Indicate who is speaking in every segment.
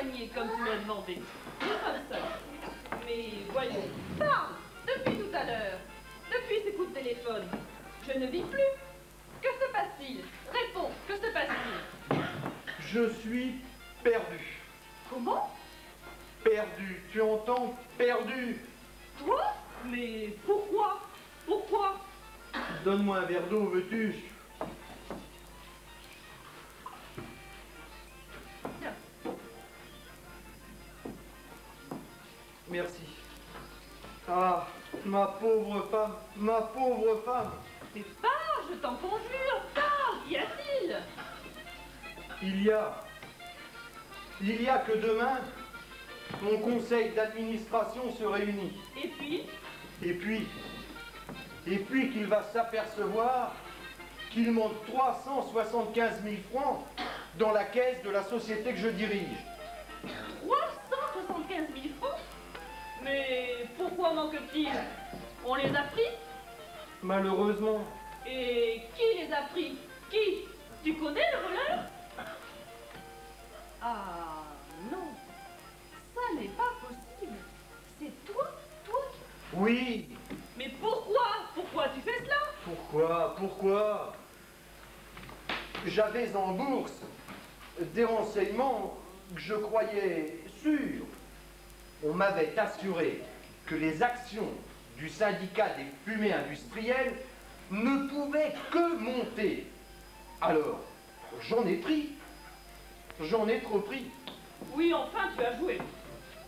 Speaker 1: soigner comme tu m'as demandé. Nous sommes seuls. Mais voyons, parle. Depuis tout à l'heure. Depuis ces coups de téléphone. Je ne vis plus. Que se passe-t-il? Réponds, que se passe-t-il?
Speaker 2: Je suis perdu.
Speaker 1: Comment?
Speaker 2: Perdu, tu entends? Perdu.
Speaker 1: Toi? Mais pourquoi? Pourquoi?
Speaker 2: Donne-moi un verre d'eau, veux-tu?
Speaker 1: Tiens.
Speaker 2: Merci. Ah, ma pauvre femme, ma pauvre femme.
Speaker 1: Mais parle, je t'en conjure, parle, qu'y a-t-il?
Speaker 2: Il y a que demain, mon conseil d'administration se réunit.
Speaker 1: Et puis?
Speaker 2: Et puis qu'il va s'apercevoir qu'il manque 375 000 francs dans la caisse de la société que je dirige.
Speaker 1: 375 000 francs? Mais pourquoi manque-t-il? On les a pris?
Speaker 2: Malheureusement.
Speaker 1: Et qui les a pris? Qui? Tu connais le voleur? Ah non, ça n'est pas possible. C'est toi?
Speaker 2: Oui.
Speaker 1: Mais pourquoi? Pourquoi tu fais cela?
Speaker 2: Pourquoi? J'avais en bourse des renseignements que je croyais sûrs. On m'avait assuré que les actions du syndicat des fumées industrielles ne pouvaient que monter. Alors, j'en ai pris. J'en ai trop pris.
Speaker 1: Oui, enfin, tu as joué.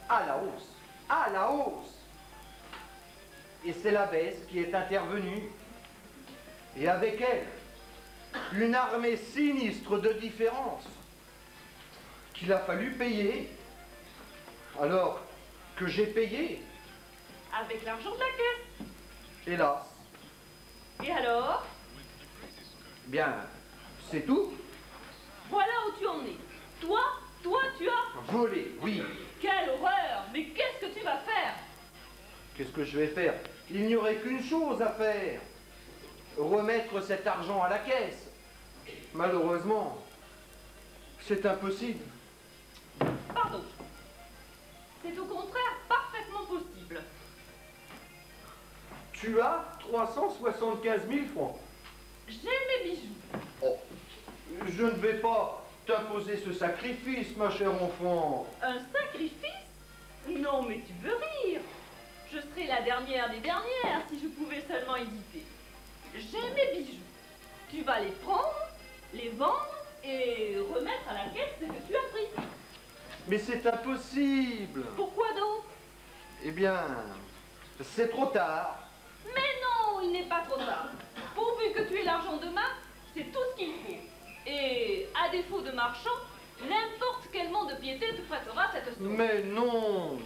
Speaker 2: À la hausse. À la hausse. Et c'est la baisse qui est intervenue. Et avec elle, une armée sinistre de différences qu'il a fallu payer. Alors que j'ai payé.
Speaker 1: Avec l'argent de la caisse.
Speaker 2: Hélas.
Speaker 1: Et alors?
Speaker 2: Bien, c'est tout.
Speaker 1: Voilà où tu en es. Toi, tu as...
Speaker 2: Volé, oui.
Speaker 1: Quelle horreur! Mais qu'est-ce que tu vas faire?
Speaker 2: Qu'est-ce que je vais faire? Il n'y aurait qu'une chose à faire. Remettre cet argent à la caisse. Malheureusement, c'est impossible.
Speaker 1: Pardon. C'est au contraire parfaitement possible.
Speaker 2: Tu as 375 000 francs.
Speaker 1: J'ai mes bijoux.
Speaker 2: Oh, je ne vais pas t'imposer ce sacrifice, ma chère enfant.
Speaker 1: Un sacrifice? Non, mais tu veux rire. Je serais la dernière des dernières si je pouvais seulement hésiter. J'ai mes bijoux. Tu vas les prendre, les vendre et remettre à la caisse ce que tu as pris.
Speaker 2: Mais c'est impossible.
Speaker 1: Pourquoi donc?
Speaker 2: Eh bien, c'est trop tard.
Speaker 1: Mais non, il n'est pas trop tard. Pourvu que tu aies l'argent demain, c'est tout ce qu'il faut. Et à défaut de marchand, n'importe quel monde de piété te prêtera cette somme.
Speaker 2: Mais non.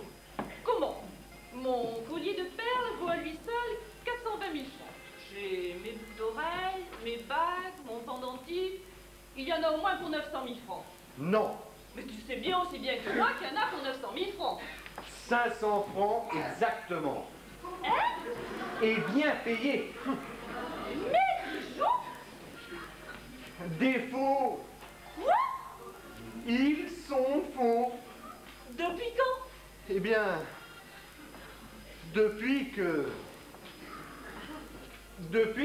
Speaker 1: Comment? Mon collier de perles vaut à lui seul 420 000 francs. J'ai mes boucles d'oreilles, mes bagues, mon pendentif. Il y en a au moins pour 900 000 francs.
Speaker 2: Non.
Speaker 1: Mais tu sais bien aussi bien que moi qu'il y en a pour 900 000 francs.
Speaker 2: 500 francs exactement.
Speaker 1: Hein?
Speaker 2: Et bien payé.
Speaker 1: Mes bijoux?
Speaker 2: Des faux.
Speaker 1: Quoi?
Speaker 2: Ils sont faux.
Speaker 1: Depuis quand?
Speaker 2: Eh bien, depuis que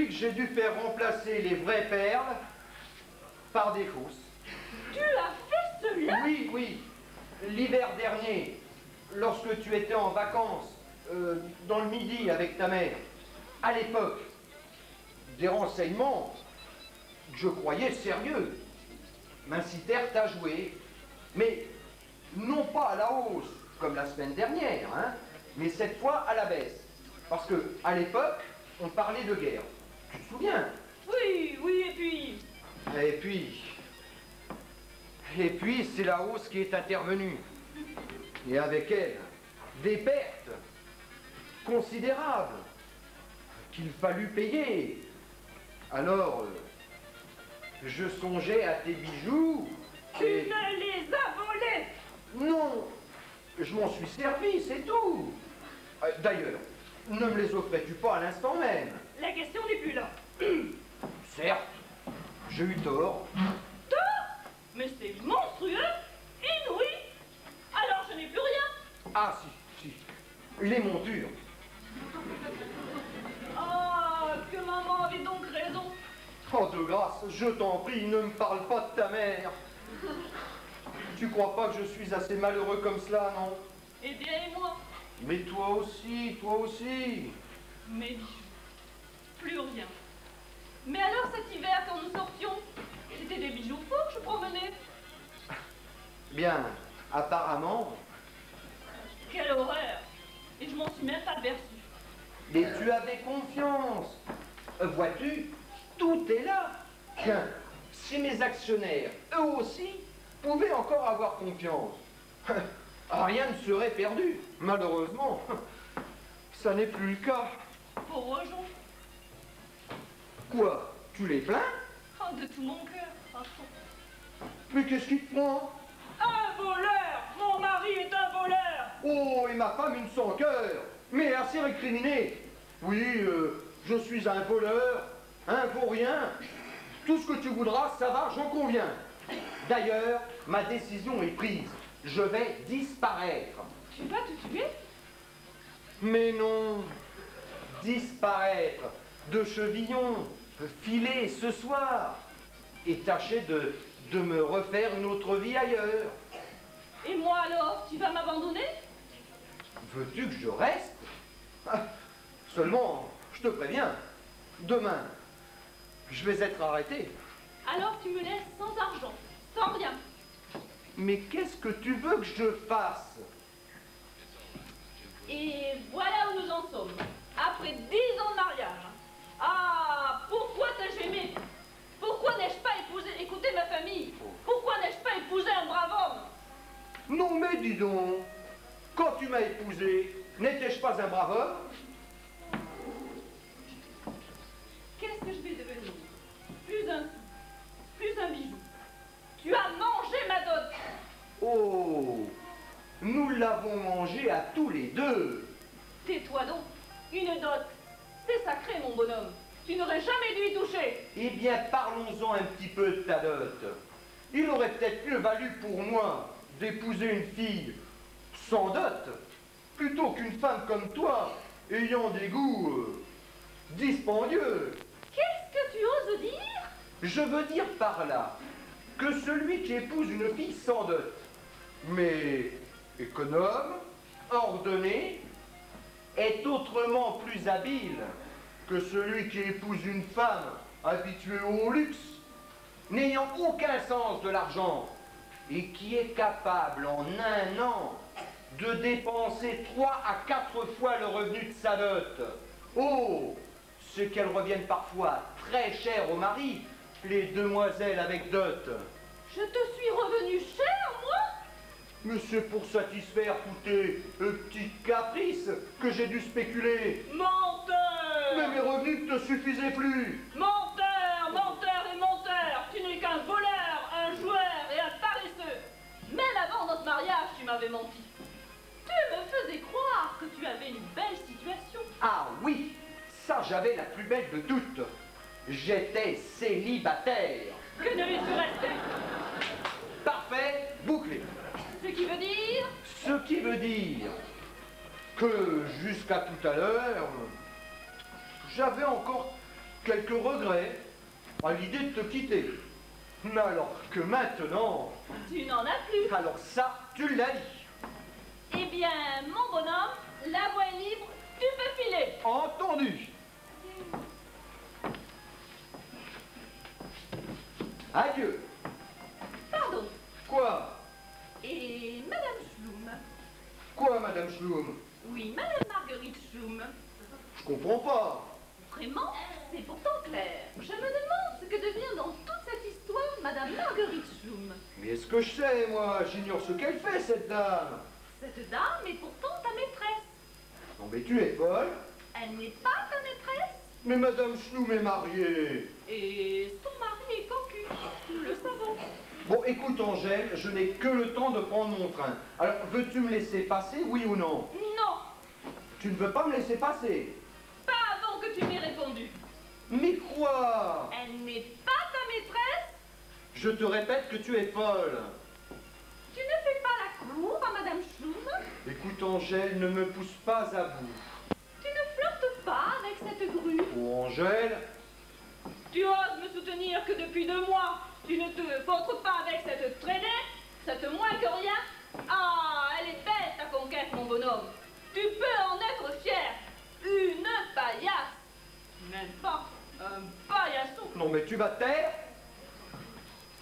Speaker 2: j'ai dû faire remplacer les vraies perles par des fausses.
Speaker 1: Tu as fait cela?
Speaker 2: Oui, oui. L'hiver dernier, lorsque tu étais en vacances dans le Midi avec ta mère, à l'époque, des renseignements que je croyais sérieux m'incitèrent à jouer, mais non pas à la hausse comme la semaine dernière, hein, mais cette fois à la baisse. Parce que à l'époque, on parlait de guerre. Tu te souviens?
Speaker 1: Oui, oui, et puis...
Speaker 2: Et puis, c'est la hausse qui est intervenue. Et avec elle, des pertes considérables qu'il fallut payer. Alors, je songeais à tes bijoux.
Speaker 1: Tu ne les as volés?
Speaker 2: Non, je m'en suis servi, c'est tout. D'ailleurs, ne me les offrais-tu pas à l'instant même?
Speaker 1: La question n'est plus là.
Speaker 2: Certes, j'ai eu tort.
Speaker 1: Tort? Mais c'est monstrueux, inouï.
Speaker 2: Ah, si. Les montures.
Speaker 1: Ah, que maman avait donc raison.
Speaker 2: Oh, de grâce, je t'en prie, ne me parle pas de ta mère. Tu crois pas que je suis assez malheureux comme cela, non?
Speaker 1: Eh bien, et moi?
Speaker 2: Mais toi aussi, toi aussi.
Speaker 1: Mes bijoux. Plus rien. Mais alors cet hiver, quand nous sortions, c'était des bijoux faux que je promenais.
Speaker 2: Bien, apparemment.
Speaker 1: Quelle horreur! Et je m'en suis même pas aperçue.
Speaker 2: Mais tu avais confiance. Vois-tu, tout est là. Tiens, si mes actionnaires, eux aussi, pouvaient encore avoir confiance, rien ne serait perdu. Malheureusement, ça n'est plus le cas.
Speaker 1: Pauvre Jean.
Speaker 2: Quoi? Tu les plains?
Speaker 1: Oh, de tout mon cœur. Ah,
Speaker 2: Mais qu'est-ce qui te prend?
Speaker 1: un voleur! Mon mari est un voleur!
Speaker 2: Oh, et ma femme une sans cœur, mais assez récriminée. Oui, je suis un voleur, un vaurien. Tout ce que tu voudras, ça va, j'en conviens. D'ailleurs, ma décision est prise. Je vais disparaître.
Speaker 1: Tu vas te tuer?
Speaker 2: Mais non, disparaître de Chevillon, filer ce soir, et tâcher de me refaire une autre vie ailleurs.
Speaker 1: Et moi alors, tu vas m'abandonner?
Speaker 2: Veux-tu que je reste? Ah, seulement, je te préviens, demain, je vais être arrêté.
Speaker 1: Alors tu me laisses sans argent, sans rien.
Speaker 2: Mais qu'est-ce que tu veux que je fasse?
Speaker 1: Et voilà où nous en sommes. Après 10 ans de mariage. Ah, pourquoi t'ai-je aimé? Pourquoi n'ai-je pas écouté ma famille? Pourquoi n'ai-je pas épousé un brave homme?
Speaker 2: Non mais dis donc, quand tu m'as épousé, n'étais-je pas un brave homme?
Speaker 1: Qu'est-ce que je vais devenir? Plus un sou, plus un bijou. Tu as mangé ma dot.
Speaker 2: Oh, nous l'avons mangé à tous les deux.
Speaker 1: Tais-toi donc. Une dot, c'est sacré, mon bonhomme. Tu n'aurais jamais dû y toucher.
Speaker 2: Eh bien, parlons-en un petit peu de ta dot. Il aurait peut-être mieux valu pour moi d'épouser une fille sans dot, plutôt qu'une femme comme toi, ayant des goûts dispendieux.
Speaker 1: Qu'est-ce que tu oses dire?
Speaker 2: Je veux dire par là que celui qui épouse une fille sans dot, mais économe, ordonné, est autrement plus habile que celui qui épouse une femme habituée au luxe, n'ayant aucun sens de l'argent, et qui est capable en un an de dépenser 3 à 4 fois le revenu de sa dot. Oh, c'est qu'elles reviennent parfois très cher au mari, les demoiselles avec dot.
Speaker 1: Je te suis revenu cher, moi?
Speaker 2: Mais c'est pour satisfaire tous tes petites caprices que j'ai dû spéculer.
Speaker 1: Menteur!
Speaker 2: Mais mes revenus ne te suffisaient plus.
Speaker 1: Menteur, menteur et menteur! Tu n'es qu'un voleur, un joueur et un paresseux. Même avant notre mariage, tu m'avais menti. Tu me faisais croire que tu avais une belle situation.
Speaker 2: Ah oui, ça j'avais la plus belle de toutes. J'étais célibataire.
Speaker 1: Que ne lui restait?
Speaker 2: Parfait, bouclé.
Speaker 1: Ce qui veut dire?
Speaker 2: Ce qui veut dire que jusqu'à tout à l'heure, j'avais encore quelques regrets à l'idée de te quitter. Mais alors que maintenant,
Speaker 1: Tu n'en as plus.
Speaker 2: alors ça, tu l'as dit.
Speaker 1: Eh bien, mon bonhomme, la voie est libre, tu peux filer.
Speaker 2: Entendu. Adieu.
Speaker 1: Pardon.
Speaker 2: Quoi?
Speaker 1: Et Madame Schloum?
Speaker 2: Quoi, Madame Schloum?
Speaker 1: Oui, Madame Marguerite Schloum.
Speaker 2: Je comprends pas.
Speaker 1: Vraiment, c'est pourtant clair. Je me demande ce que devient dans toute cette histoire Madame Marguerite Schloum.
Speaker 2: Mais est-ce que je sais, moi? J'ignore ce qu'elle fait, cette dame.
Speaker 1: Cette dame est pourtant ta maîtresse.
Speaker 2: Non mais tu es folle.
Speaker 1: Elle n'est pas ta maîtresse.
Speaker 2: Mais Madame Schloum est mariée.
Speaker 1: Et son mari est cocu. Nous le savons.
Speaker 2: Bon, écoute Angèle, je n'ai que le temps de prendre mon train. Alors, veux-tu me laisser passer, oui ou non?
Speaker 1: Non,
Speaker 2: Tu ne veux pas me laisser passer?
Speaker 1: pas avant que tu m'aies répondu.
Speaker 2: Mais quoi?
Speaker 1: Elle n'est pas ta maîtresse.
Speaker 2: Je te répète que tu es folle.
Speaker 1: Tu ne fais pas la cour à Madame Schloum.
Speaker 2: Écoute Écoute, Angèle, ne me pousse pas à bout.
Speaker 1: Tu ne flirtes pas avec cette grue.
Speaker 2: Oh, Angèle.
Speaker 1: Tu oses me soutenir que depuis 2 mois, tu ne te vautres pas avec cette traînée, cette moins que rien. Ah, elle est belle ta conquête, mon bonhomme. Tu peux en être fier. Une paillasse. Même pas un paillasson.
Speaker 2: Non, mais tu vas te taire?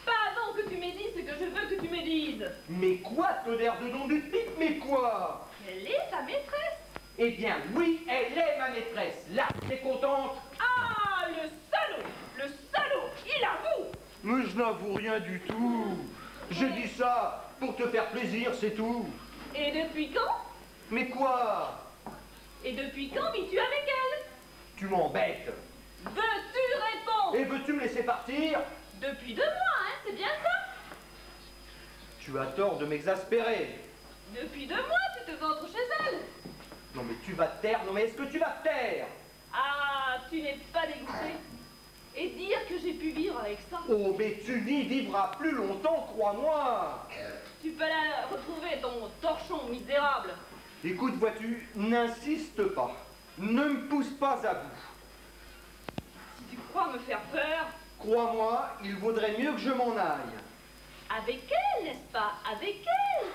Speaker 1: Pas avant que tu m'aies dit ce que je veux que tu me dises.
Speaker 2: Mais quoi, tonnerre de nom du pipe, mais quoi?
Speaker 1: Elle est ta maîtresse.
Speaker 2: Eh bien, oui, elle est ma maîtresse. Là, t'es contente?
Speaker 1: Ah, le salaud. Le salaud, il avoue.
Speaker 2: Mais je n'avoue rien du tout. J'ai dit ça pour te faire plaisir, c'est tout.
Speaker 1: Et depuis quand?
Speaker 2: Mais quoi?
Speaker 1: Et depuis quand vis-tu avec elle?
Speaker 2: Tu m'embêtes.
Speaker 1: Veux-tu répondre?
Speaker 2: Et veux-tu me laisser partir?
Speaker 1: Depuis 2 mois, hein, c'est bien ça?
Speaker 2: Tu as tort de m'exaspérer.
Speaker 1: Depuis 2 mois, tu te vautres chez elle.
Speaker 2: Non mais tu vas te taire, non mais est-ce que tu vas te taire?
Speaker 1: Ah, tu n'es pas dégoûté. Et dire que j'ai pu vivre avec ça.
Speaker 2: Oh mais tu n'y vivras plus longtemps, crois-moi.
Speaker 1: Tu peux la retrouver, ton torchon misérable.
Speaker 2: Écoute, vois-tu, n'insiste pas. Ne me pousse pas à bout.
Speaker 1: Si tu crois me faire peur,
Speaker 2: Crois-moi, il vaudrait mieux que je m'en aille.
Speaker 1: avec elle, n'est-ce pas? Avec elle.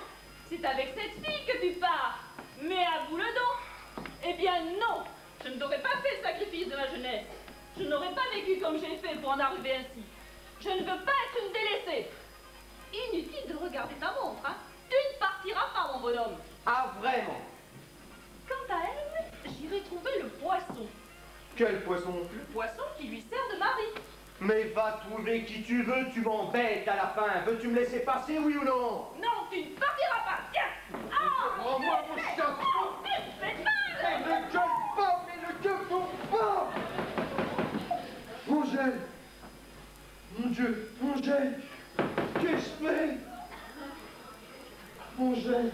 Speaker 1: C'est avec cette fille que tu pars. Mais avoue-le donc. Eh bien non, je ne t'aurais pas fait le sacrifice de ma jeunesse. Je n'aurais pas vécu comme j'ai fait pour en arriver ainsi. Je ne veux pas être une délaissée. Inutile de regarder ta montre, hein. Tu ne partiras pas, mon bonhomme.
Speaker 2: Ah vraiment?
Speaker 1: Quant à elle, j'irai trouver le poisson.
Speaker 2: Quel poisson?
Speaker 1: Le poisson qui lui sert de mari.
Speaker 2: Mais va trouver qui tu veux, tu m'embêtes à la fin. Veux-tu me laisser passer, oui ou non?
Speaker 1: Non, tu ne partiras pas. Tiens. Ah,
Speaker 2: Rends-moi mon chapeau.
Speaker 1: tu me fais mal.
Speaker 2: Mais ne gueule pas, mais ne gueule pas. Angèle. Mon Dieu, Angèle. Qu'est-ce que je fais? Angèle.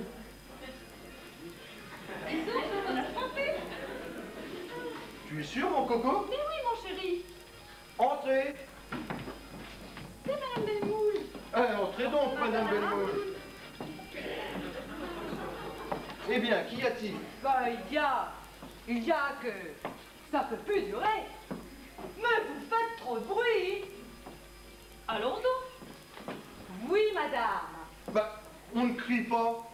Speaker 1: Disons que je me suis trompée.
Speaker 2: Tu es sûr, mon coco?
Speaker 1: Mais oui, mon chéri.
Speaker 2: Entrez.
Speaker 1: C'est Madame Belmoul.
Speaker 2: Entrez donc, Madame Belmoul. Eh bien, qu'y a-t-il?
Speaker 3: Bah, il y a que ça peut plus durer. Mais vous faites trop de bruit.
Speaker 1: Allons donc.
Speaker 3: Oui, madame.
Speaker 2: Bah, on ne crie pas.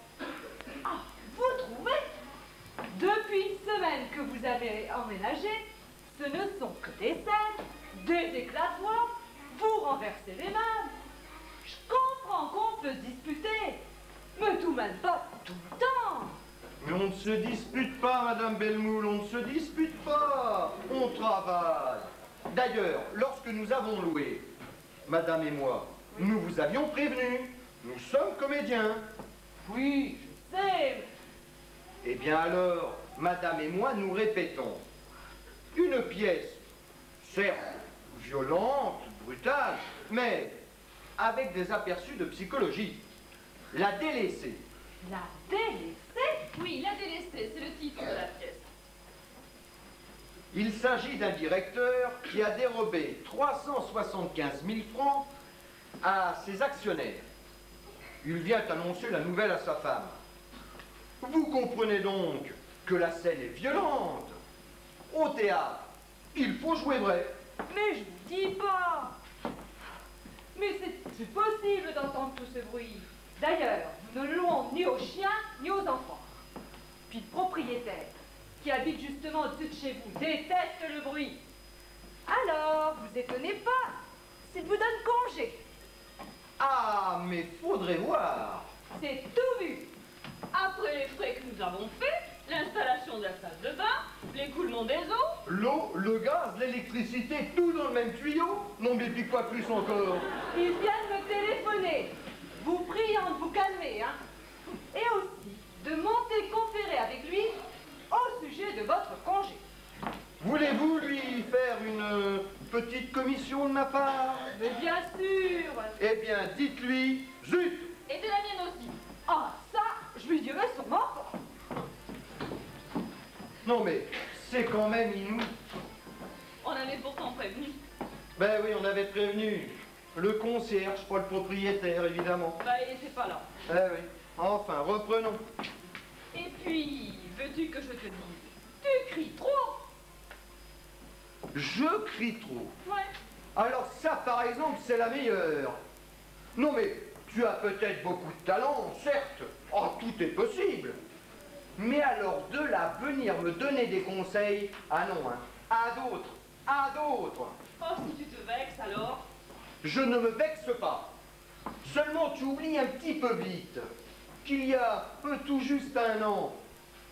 Speaker 3: Ah, vous trouvez? Depuis une semaine que vous avez emménagé, ce ne sont que des scènes, des éclatoirs, vous renversez les meubles. Je comprends qu'on peut se disputer, mais tout de même pas tout le temps.
Speaker 2: Mais on ne se dispute pas, Madame Belmoul, on ne se dispute pas. On travaille. D'ailleurs, lorsque nous avons loué, Madame et moi, nous vous avions prévenu. Nous sommes comédiens.
Speaker 3: Oui, je sais.
Speaker 2: Eh bien alors, Madame et moi, nous répétons. Une pièce, certes, violente, brutale, mais avec des aperçus de psychologie. La délaissée.
Speaker 3: La délaissée?
Speaker 1: Oui, La délaissée, c'est le titre de la pièce.
Speaker 2: Il s'agit d'un directeur qui a dérobé 375 000 francs à ses actionnaires. Il vient annoncer la nouvelle à sa femme. Vous comprenez donc que la scène est violente. Au théâtre, il faut jouer vrai.
Speaker 3: Mais je vous dis pas. Mais c'est possible d'entendre tout ce bruit. D'ailleurs, nous ne louons ni aux chiens, ni aux enfants. Puis le propriétaire, qui habite justement au-dessus de chez vous, déteste le bruit. Alors, vous étonnez pas s'il vous donne congé.
Speaker 2: Ah, mais faudrait voir.
Speaker 3: C'est tout vu.
Speaker 1: Après les frais que nous avons faits, l'installation de la salle de bain, l'écoulement des eaux,
Speaker 2: L'eau, le gaz, l'électricité, tout dans le même tuyau? Non, mais puis quoi plus encore?
Speaker 3: Ils viennent me téléphoner, vous priant de vous calmer, hein. Et aussi de monter conférer avec lui au sujet de votre congé.
Speaker 2: Voulez-vous lui faire une petite commission de ma part?
Speaker 3: Mais bien sûr.
Speaker 2: Eh bien, dites-lui, zut!
Speaker 1: et de la mienne aussi.
Speaker 3: Ah, ça, je lui dirai sûrement pas.
Speaker 2: Non mais, c'est quand même inou.
Speaker 1: On avait pourtant prévenu.
Speaker 2: Ben oui, on avait prévenu. Le concierge, pas le propriétaire, évidemment.
Speaker 1: Bah, il était pas là.
Speaker 2: Eh oui. Enfin, reprenons.
Speaker 1: Et puis,
Speaker 2: Je crie trop.
Speaker 1: Ouais.
Speaker 2: Alors ça, par exemple, c'est la meilleure. Non mais, tu as peut-être beaucoup de talent, certes. Oh, tout est possible. Mais alors, de là, venir me donner des conseils, ah non, hein. À d'autres, à d'autres.
Speaker 1: Oh, si tu te vexes alors.
Speaker 2: Je ne me vexe pas. Seulement, tu oublies un petit peu vite qu'il y a tout juste un an,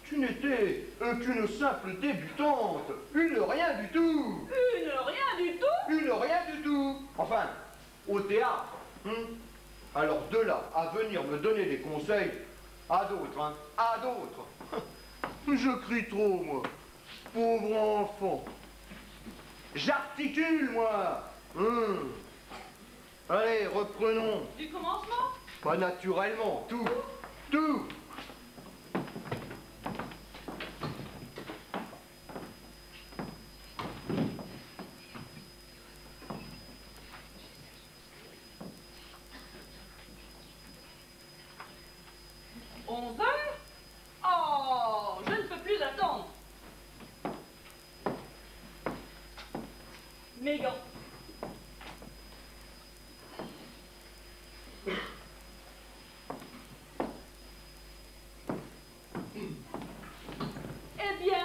Speaker 2: tu n'étais qu'une simple débutante, une rien du tout.
Speaker 1: Une rien du tout.
Speaker 2: Une rien du tout. Enfin, au théâtre. Alors de là à venir me donner des conseils, à d'autres, hein, à d'autres. Je crie trop, moi. Pauvre enfant. J'articule, moi. Allez, reprenons.
Speaker 1: Du commencement.
Speaker 2: Pas naturellement, tout. Tout.
Speaker 1: Oh, je ne peux plus attendre. Mes gants. Eh bien,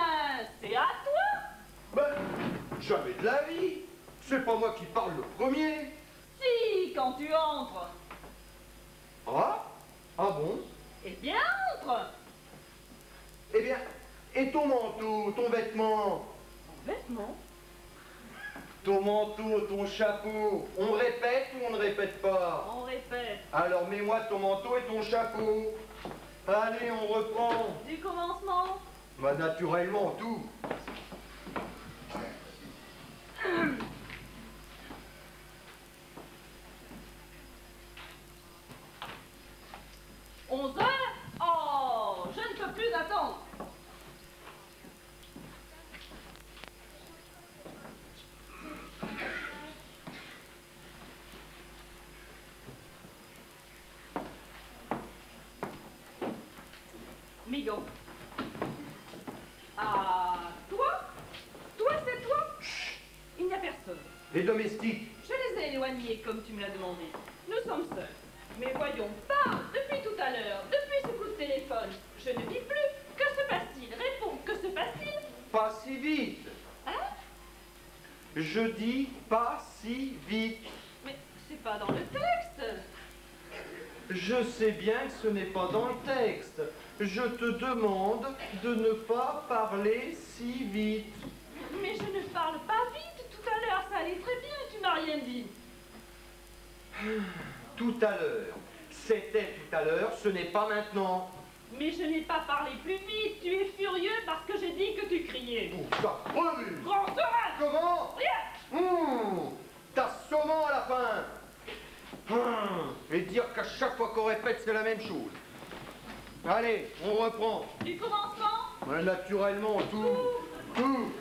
Speaker 1: c'est à toi.
Speaker 2: Ben, jamais de la vie. C'est pas moi qui parle le premier.
Speaker 1: Si, quand tu entres.
Speaker 2: Ah? Ah bon?
Speaker 1: Eh bien, entre.
Speaker 2: Eh bien, et ton manteau, ton vêtement?
Speaker 1: Vêtements.
Speaker 2: Ton manteau, ton chapeau, on répète ou on ne répète pas?
Speaker 1: On répète.
Speaker 2: Alors mets-moi ton manteau et ton chapeau. Allez, on reprend.
Speaker 1: Du commencement.
Speaker 2: Bah naturellement, tout.
Speaker 1: Onze heures. Oh, je ne peux plus attendre. Migo. Ah, toi? Toi, c'est toi?
Speaker 2: Chut.
Speaker 1: Il n'y a personne.
Speaker 2: Les domestiques.
Speaker 1: Je les ai éloignés comme tu me l'as demandé. Nous sommes seuls. Mais voyons, parle depuis tout à l'heure, depuis ce coup de téléphone. Je ne vis plus. Que se passe-t-il? Réponds, que se passe-t-il?
Speaker 2: Pas si vite.
Speaker 1: Hein?
Speaker 2: Je dis pas si vite.
Speaker 1: Mais c'est pas dans le texte.
Speaker 2: Je sais bien que ce n'est pas dans le texte. Je te demande de ne pas parler si vite.
Speaker 1: Mais je ne parle pas vite. Tout à l'heure, ça allait très bien et tu n'as rien dit.
Speaker 2: Tout à l'heure. C'était tout à l'heure, ce n'est pas maintenant.
Speaker 1: Mais je n'ai pas parlé plus vite. Tu es furieux parce que j'ai dit que tu criais.
Speaker 2: Oh, t'as revu.
Speaker 1: Grand sauvage!
Speaker 2: Comment?
Speaker 1: Rien!
Speaker 2: T'as saumon à la fin. Et dire qu'à chaque fois qu'on répète, c'est la même chose. Allez, on reprend.
Speaker 1: Du commencement?
Speaker 2: Ouais, naturellement, tout. Tout.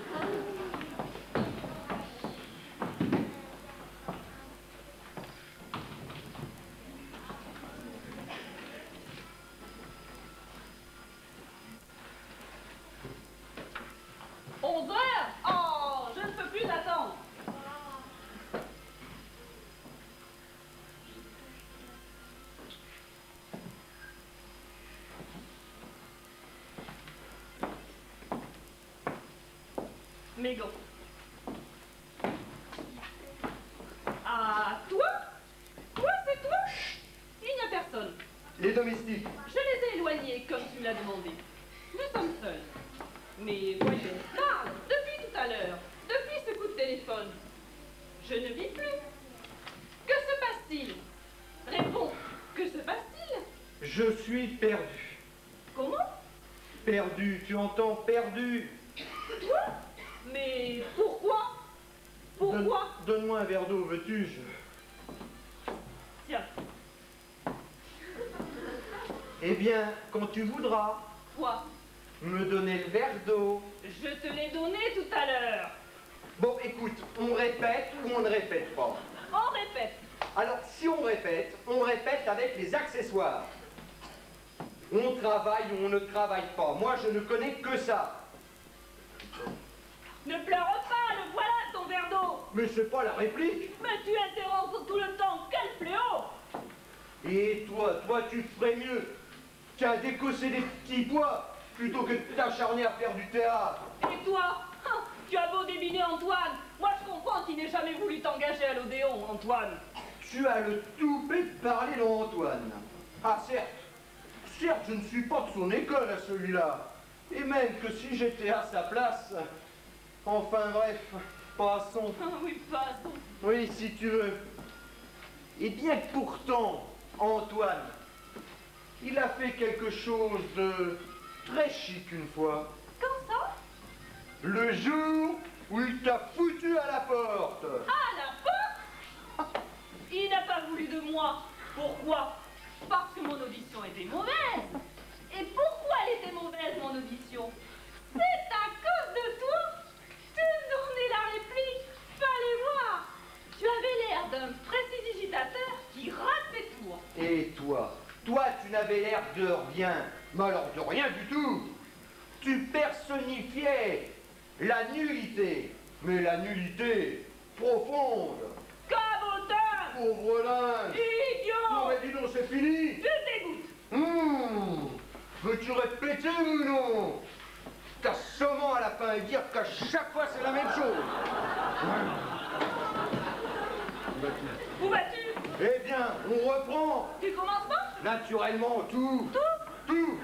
Speaker 1: Onze heures? Oh, je ne peux plus attendre. Mégo. Ah, toi? Toi, c'est toi? Il n'y a personne.
Speaker 2: Les domestiques.
Speaker 1: Je les ai éloignés comme tu me l'as demandé. Nous sommes seuls. Mais voyons, parle, depuis tout à l'heure, depuis ce coup de téléphone. Je ne vis plus. Que se passe-t-il? Réponds, que se passe-t-il?
Speaker 2: Je suis perdu.
Speaker 1: Comment?
Speaker 2: Perdu, tu entends? Perdu.
Speaker 1: Toi? Mais pourquoi? Pourquoi?
Speaker 2: Donne-moi un verre d'eau, veux-tu? je-
Speaker 1: Tiens,
Speaker 2: Eh bien, quand tu voudras
Speaker 1: quoi?
Speaker 2: me donner le verre d'eau.
Speaker 1: Je te l'ai donné tout à l'heure.
Speaker 2: Bon, écoute, on répète ou on ne répète pas?
Speaker 1: On répète.
Speaker 2: Alors, si on répète avec les accessoires. On travaille ou on ne travaille pas. Moi, je ne connais que ça.
Speaker 1: Ne pleure pas, le voilà,
Speaker 2: mais c'est pas la réplique.
Speaker 1: Mais tu interrompes tout le temps, quel fléau!
Speaker 2: Et toi, tu ferais mieux. Tiens, décausser des petits pois plutôt que de t'acharner à faire du théâtre.
Speaker 1: Et toi? Tu as beau débiner Antoine, moi je comprends qu'il n'ait jamais voulu t'engager à l'Odéon, Antoine.
Speaker 2: Tu as le toupet de parler d'Antoine. Ah, certes, je ne suis pas de son école à celui-là. Et même que si j'étais à sa place... Enfin bref, passons.
Speaker 1: Ah oui, passons.
Speaker 2: Oui, si tu veux. Et bien que pourtant, Antoine, il a fait quelque chose de très chic une fois.
Speaker 1: Quand ça?
Speaker 2: Le jour où il t'a foutu à la porte.
Speaker 1: À la porte? Il n'a pas voulu de moi. Pourquoi? Parce que mon audition était mauvaise. Et pourquoi elle était mauvaise, mon audition? C'est à cause de toi. Tu me donnais la réplique. Fallait voir. Tu avais l'air d'un prestidigitateur qui rate ses tours.
Speaker 2: Et toi, tu n'avais l'air de rien. Mais alors de rien du tout. Tu personnifiais la nullité. Mais la nullité profonde.
Speaker 1: Cabotin!
Speaker 2: Pauvre lingue.
Speaker 1: Idiot!
Speaker 2: Non mais dis donc, c'est fini.
Speaker 1: Je dégoûte.
Speaker 2: Veux-tu répéter ou non? T'as seulement à la fin à dire qu'à chaque fois c'est la même chose.
Speaker 1: Où vas-tu?
Speaker 2: Eh bien, on reprend.
Speaker 1: Tu commences pas?
Speaker 2: Naturellement, tout. Tout.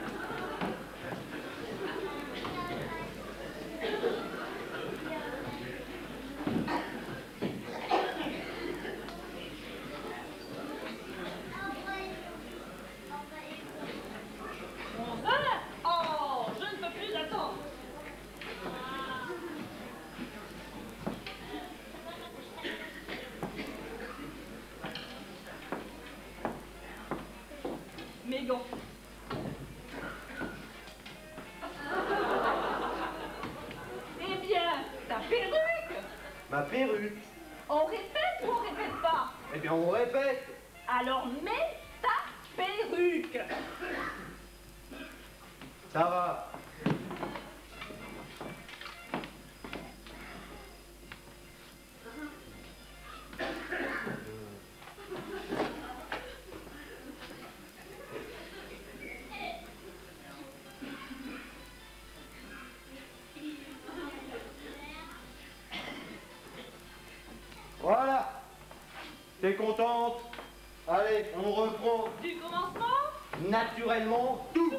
Speaker 1: Oh, je ne peux plus attendre. Mégan. Eh bien, ta perruque.
Speaker 2: Ma perruque.
Speaker 1: On répète ou on répète pas?
Speaker 2: Eh bien, on répète.
Speaker 1: Alors mets ta perruque.
Speaker 2: Ça va. Voilà. T'es contente? Allez, on reprend
Speaker 1: Du commencement?
Speaker 2: naturellement tout.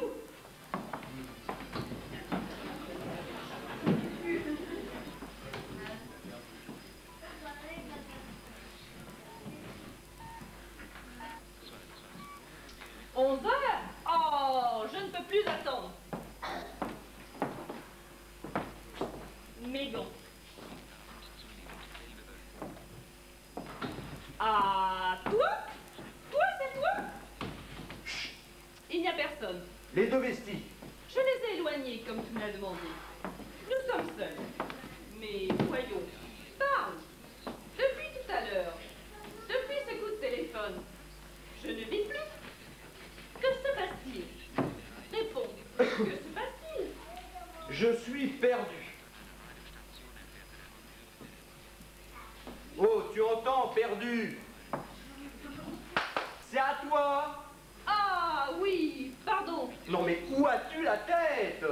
Speaker 1: Oh, je ne peux plus attendre. Mégan. Ah, toi? Toi, c'est toi? Chut. Il n'y a personne.
Speaker 2: Les domestiques.
Speaker 1: Je les ai éloignés comme tu me l'as demandé. Nous sommes seuls. Mais voyons, parle. Depuis tout à l'heure, depuis ce coup de téléphone, je ne vis plus. Que se passe-t-il? Réponds. Que se passe-t-il?
Speaker 2: Je suis perdu. Oh, tu entends, perdu. C'est à toi.
Speaker 1: Ah oui, pardon.
Speaker 2: Non mais où as-tu la tête?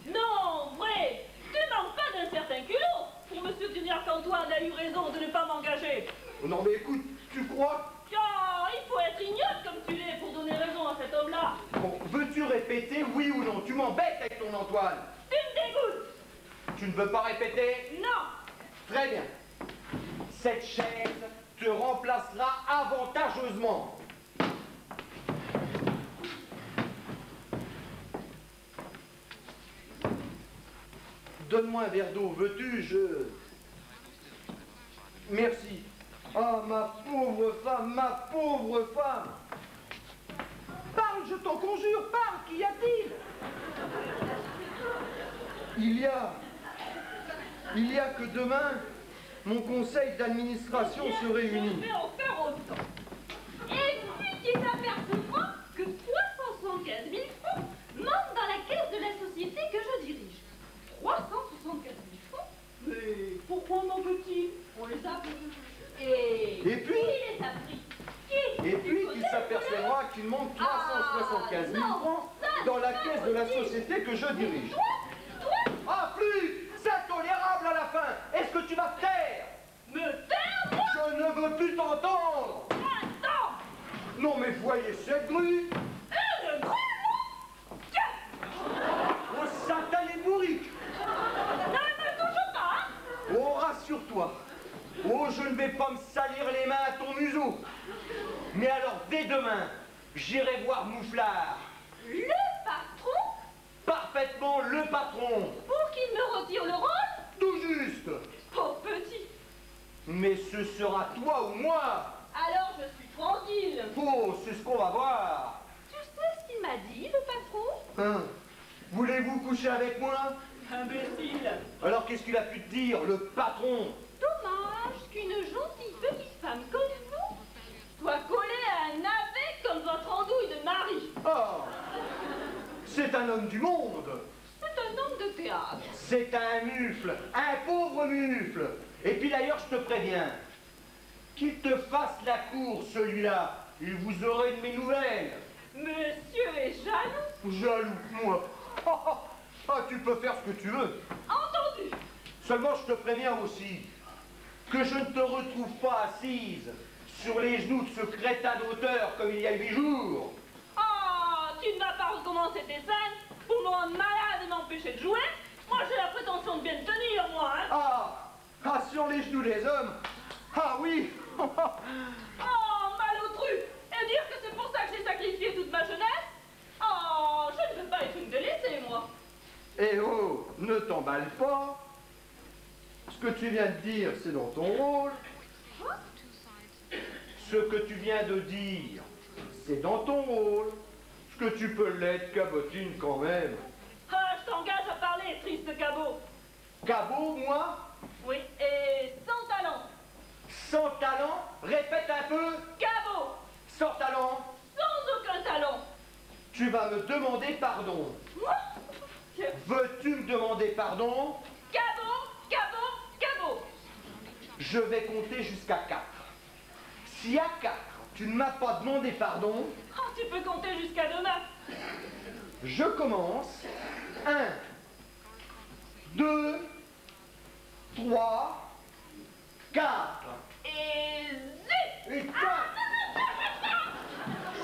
Speaker 1: Non, vrai. Tu manques pas d'un certain culot pour me soutenir qu'Antoine a eu raison de ne pas m'engager.
Speaker 2: Non mais écoute, tu crois?
Speaker 1: Ah, il faut être ignoble comme tu l'es pour donner raison à cet homme-là.
Speaker 2: Bon, veux-tu répéter oui ou non? Tu m'embêtes avec ton Antoine.
Speaker 1: Tu me dégoûtes.
Speaker 2: Tu ne veux pas répéter?
Speaker 1: Non.
Speaker 2: Très bien. Cette chaise te remplacera avantageusement. Donne-moi un verre d'eau, veux-tu? Merci. Ah, ma pauvre femme, ma pauvre femme. Parle, je t'en conjure, parle, qu'y a-t-il? Il y a que demain, mon conseil d'administration se réunit.
Speaker 1: Je vais en faire autant. Et puis tu t'apercevras que 375 000 francs manquent dans la caisse de la société que je dirige. 375 000 francs? Mais pourquoi manque-t-il? On les a pour
Speaker 2: 75 000 francs dans la caisse de la société que je dirige. Ah, plus! C'est intolérable à la fin! Est-ce que tu vas te taire?
Speaker 1: Me taire, moi?
Speaker 2: Je ne veux plus t'entendre!
Speaker 1: Attends!
Speaker 2: Non mais voyez cette grue!
Speaker 1: Le grand,
Speaker 2: Oh, satané bourrique!
Speaker 1: non, ne me touche pas, hein?
Speaker 2: Oh, rassure-toi! Oh, je ne vais pas me salir les mains à ton museau! Mais alors, dès demain, j'irai voir Mouflard!
Speaker 1: Le patron?
Speaker 2: Parfaitement le patron!
Speaker 1: Pour qu'il me retire le rôle?
Speaker 2: Tout juste!
Speaker 1: Pauvre petit!
Speaker 2: Mais ce sera toi ou moi!
Speaker 1: Alors je suis tranquille.
Speaker 2: Oh, c'est ce qu'on va voir!
Speaker 1: Tu sais ce qu'il m'a dit, le patron?
Speaker 2: Hein? Voulez-vous coucher avec moi?
Speaker 1: Imbécile!
Speaker 2: Alors qu'est-ce qu'il a pu te dire, le patron?
Speaker 1: Dommage qu'une gentille petite femme comme vous soit collée à un navet comme votre andouille de mari.
Speaker 2: Ah! C'est un homme du monde!
Speaker 1: C'est un homme de théâtre.
Speaker 2: C'est un mufle, un pauvre mufle. Et puis d'ailleurs, je te préviens, qu'il te fasse la cour, celui-là, il vous aurez de mes nouvelles.
Speaker 1: Monsieur est jaloux.
Speaker 2: Jaloux, moi. Ah, tu peux faire ce que tu veux.
Speaker 1: Entendu.
Speaker 2: Seulement, je te préviens aussi, que je ne te retrouve pas assise sur les genoux de ce crétin d'auteur comme il y a 8 jours.
Speaker 1: Oh, tu ne vas pas recommencer tes scènes pour me rendre malade et m'empêcher de jouer? Moi, j'ai la prétention de bien te tenir, moi, hein.
Speaker 2: Ah, sur les genoux des hommes. Ah oui.
Speaker 1: Oh, malotru! Et dire que c'est pour ça que j'ai sacrifié toute ma jeunesse? Oh, je ne veux pas être une délaissée, moi.
Speaker 2: Eh oh, ne t'emballe pas. Ce que tu viens de dire, c'est dans ton rôle.
Speaker 1: Hein?
Speaker 2: Ce que tu viens de dire, c'est dans ton rôle. Ce que tu peux l'être, cabotine, quand même.
Speaker 1: Ah, je t'engage à parler, triste cabot.
Speaker 2: Cabot, moi?
Speaker 1: Oui, et sans talent.
Speaker 2: Sans talent? Répète un peu.
Speaker 1: Cabot,
Speaker 2: Sans talent?
Speaker 1: sans aucun talent.
Speaker 2: Tu vas me demander pardon.
Speaker 1: Moi?
Speaker 2: Veux-tu me demander pardon?
Speaker 1: Cabot, cabot, cabot.
Speaker 2: Je vais compter jusqu'à 4. Si à 4, tu ne m'as pas demandé pardon,
Speaker 1: Oh, tu peux compter jusqu'à demain.
Speaker 2: je commence. 1, 2, 3, 4.
Speaker 1: Et zut!
Speaker 2: Et 4.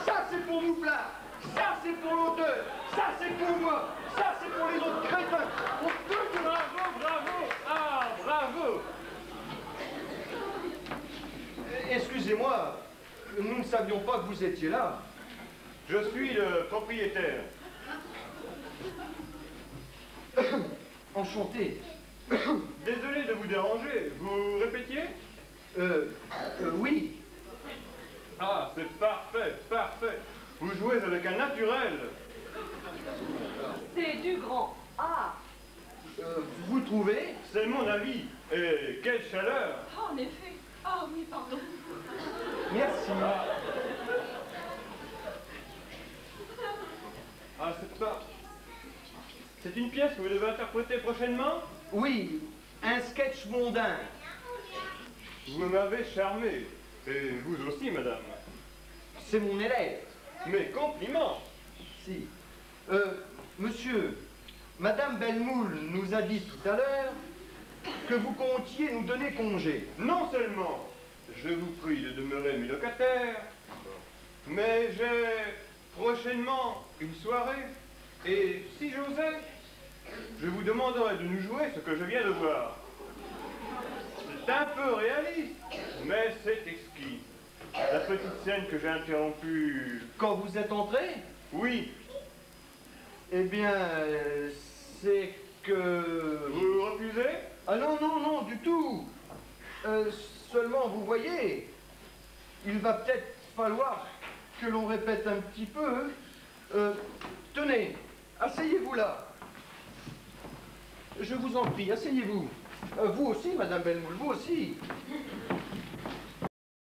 Speaker 2: Ça, c'est pour Mouflard. Ça, c'est pour l'auteur. Ça, c'est pour moi. Ça, c'est pour les autres crétins.
Speaker 4: Bravo, bravo! Ah, bravo!
Speaker 2: Excusez-moi, nous ne savions pas que vous étiez là.
Speaker 4: Je suis le propriétaire.
Speaker 2: Enchanté.
Speaker 4: Désolé de vous déranger. Vous répétiez?
Speaker 2: Oui.
Speaker 4: Ah, c'est parfait, parfait. Vous jouez avec un naturel.
Speaker 3: C'est du grand art.
Speaker 2: Vous trouvez?
Speaker 4: C'est mon avis. Et quelle chaleur!
Speaker 1: Oh, en effet. Ah oui, pardon.
Speaker 2: Merci.
Speaker 4: Ah, c'est pas... C'est une pièce que vous devez interpréter prochainement?
Speaker 2: Oui, un sketch mondain.
Speaker 4: Vous m'avez charmé. Et vous aussi, madame.
Speaker 2: C'est mon élève.
Speaker 4: Mes compliments.
Speaker 2: Si. Monsieur, Madame Bellemoule nous a dit tout à l'heure que vous comptiez nous donner congé.
Speaker 4: Non seulement je vous prie de demeurer mes locataires, mais j'ai prochainement une soirée, et si j'osais, je vous demanderais de nous jouer ce que je viens de voir. C'est un peu réaliste, mais c'est exquis. La petite scène que j'ai interrompue...
Speaker 2: Quand vous êtes entré?
Speaker 4: Oui,
Speaker 2: Eh bien, c'est que...
Speaker 4: vous refusez?
Speaker 2: Ah non, non, non, du tout. Seulement, vous voyez, il va peut-être falloir que l'on répète un petit peu. Tenez, asseyez-vous là. Je vous en prie, asseyez-vous. Vous aussi, Madame Bellemoule, vous aussi.